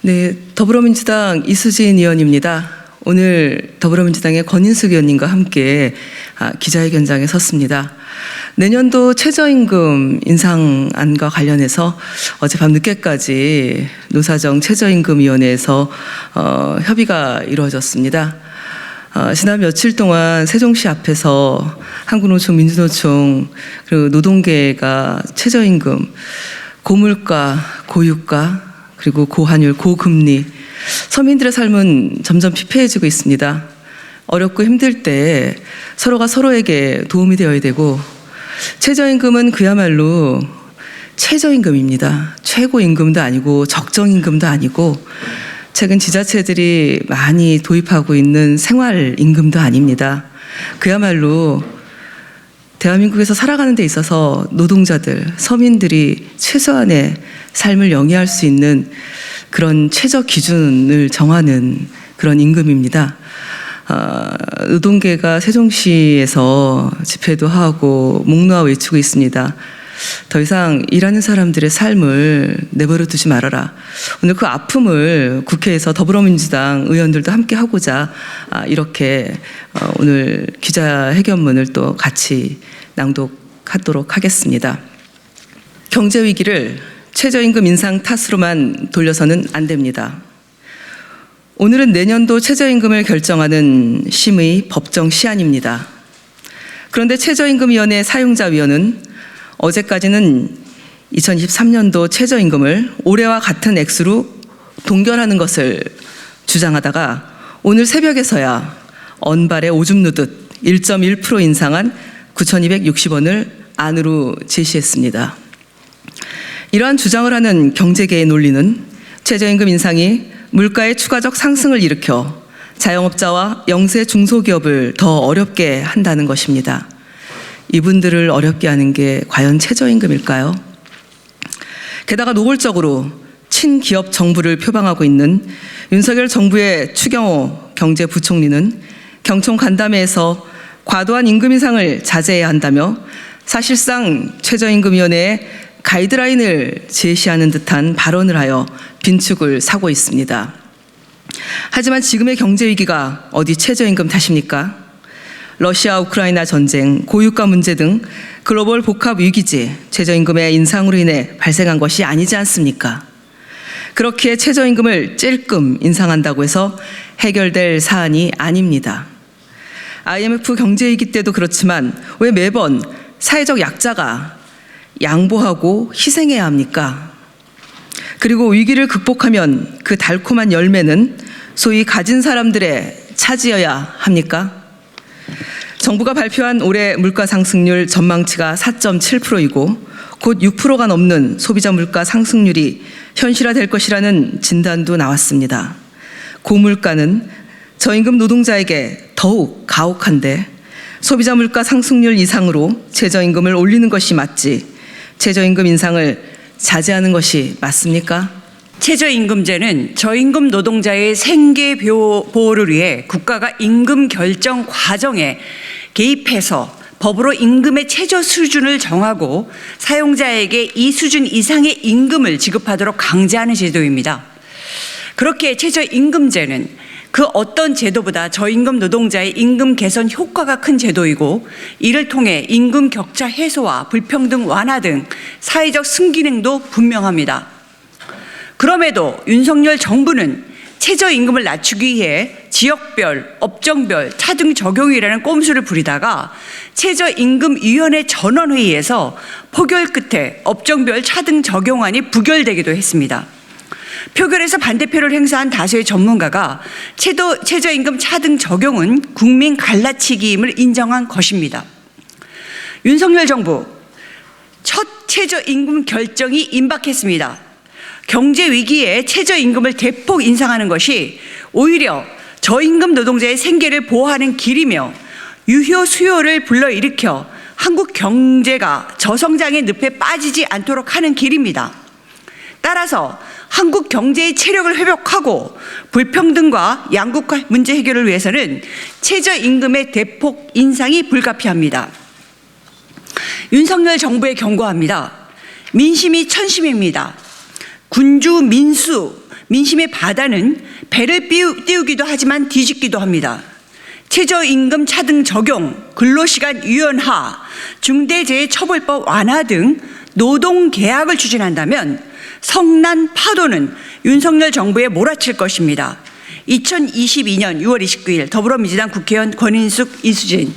네, 더불어민주당 이수진 의원입니다. 오늘 더불어민주당의 권인숙 의원님과 함께 기자회견장에 섰습니다. 내년도 최저임금 인상안과 관련해서 어젯밤 늦게까지 노사정 최저임금위원회에서 협의가 이루어졌습니다. 지난 며칠 동안 세종시 앞에서 한국노총, 민주노총 그리고 노동계가 최저임금, 고물가, 고유가 그리고 고환율, 고금리, 서민들의 삶은 점점 피폐해지고 있습니다. 어렵고 힘들 때 서로가 서로에게 도움이 되어야 되고, 최저임금은 그야말로 최저임금입니다. 최고임금도 아니고 적정임금도 아니고 최근 지자체들이 많이 도입하고 있는 생활임금도 아닙니다. 그야말로 대한민국에서 살아가는 데 있어서 노동자들, 서민들이 최소한의 삶을 영위할 수 있는 그런 최저 기준을 정하는 그런 임금입니다. 노동계가 세종시에서 집회도 하고 목 놓아 외치고 있습니다. 더 이상 일하는 사람들의 삶을 내버려 두지 말아라. 오늘 그 아픔을 국회에서 더불어민주당 의원들도 함께 하고자 이렇게 오늘 기자회견문을 또 같이 낭독하도록 하겠습니다. 경제 위기를 최저임금 인상 탓으로만 돌려서는 안 됩니다. 오늘은 내년도 최저임금을 결정하는 심의 법정 시한입니다. 그런데 최저임금위원회 사용자위원은 어제까지는 2023년도 최저임금을 올해와 같은 액수로 동결하는 것을 주장하다가 오늘 새벽에서야 언발에 오줌 누듯 1.1% 인상한 9,260원을 안으로 제시했습니다. 이러한 주장을 하는 경제계의 논리는 최저임금 인상이 물가의 추가적 상승을 일으켜 자영업자와 영세 중소기업을 더 어렵게 한다는 것입니다. 이분들을 어렵게 하는 게 과연 최저임금일까요? 게다가 노골적으로 친기업 정부를 표방하고 있는 윤석열 정부의 추경호 경제부총리는 경총 간담회에서 과도한 임금 인상을 자제해야 한다며 사실상 최저임금위원회에 가이드라인을 제시하는 듯한 발언을 하여 빈축을 사고 있습니다. 하지만 지금의 경제 위기가 어디 최저임금 탓입니까? 러시아 우크라이나 전쟁, 고유가 문제 등 글로벌 복합 위기지 최저임금의 인상으로 인해 발생한 것이 아니지 않습니까? 그렇게 최저임금을 찔끔 인상한다고 해서 해결될 사안이 아닙니다. IMF 경제위기 때도 그렇지만 왜 매번 사회적 약자가 양보하고 희생해야 합니까? 그리고 위기를 극복하면 그 달콤한 열매는 소위 가진 사람들의 차지여야 합니까? 정부가 발표한 올해 물가 상승률 전망치가 4.7%이고 곧 6%가 넘는 소비자 물가 상승률이 현실화될 것이라는 진단도 나왔습니다. 고물가는 저임금 노동자에게 더욱 가혹한데 소비자 물가 상승률 이상으로 최저임금을 올리는 것이 맞지 최저임금 인상을 자제하는 것이 맞습니까? 최저임금제는 저임금 노동자의 생계 보호를 위해 국가가 임금 결정 과정에 개입해서 법으로 임금의 최저 수준을 정하고 사용자에게 이 수준 이상의 임금을 지급하도록 강제하는 제도입니다. 그렇게 최저임금제는 그 어떤 제도보다 저임금 노동자의 임금 개선 효과가 큰 제도이고 이를 통해 임금 격차 해소와 불평등 완화 등 사회적 순기능도 분명합니다. 그럼에도 윤석열 정부는 최저임금을 낮추기 위해 지역별, 업종별 차등 적용이라는 꼼수를 부리다가 최저임금위원회 전원회의에서 포결 끝에 업종별 차등 적용안이 부결되기도 했습니다. 표결에서 반대표를 행사한 다수의 전문가가 최저임금 차등 적용은 국민 갈라치기임을 인정한 것입니다. 윤석열 정부 첫 최저임금 결정이 임박했습니다. 경제 위기에 최저임금을 대폭 인상하는 것이 오히려 저임금 노동자의 생계를 보호하는 길이며 유효 수요를 불러일으켜 한국 경제가 저성장의 늪에 빠지지 않도록 하는 길입니다. 따라서 한국 경제의 체력을 회복하고 불평등과 양극화 문제 해결을 위해서는 최저임금의 대폭 인상이 불가피합니다. 윤석열 정부에 경고합니다. 민심이 천심입니다. 군주 민수 민심의 바다는 배를 띄우기도 하지만 뒤집기도 합니다. 최저임금 차등 적용, 근로시간 유연화, 중대재해처벌법 완화 등 노동개혁을 추진한다면 성난 파도는 윤석열 정부에 몰아칠 것입니다. 2022년 6월 29일 더불어민주당 국회의원 권인숙, 이수진.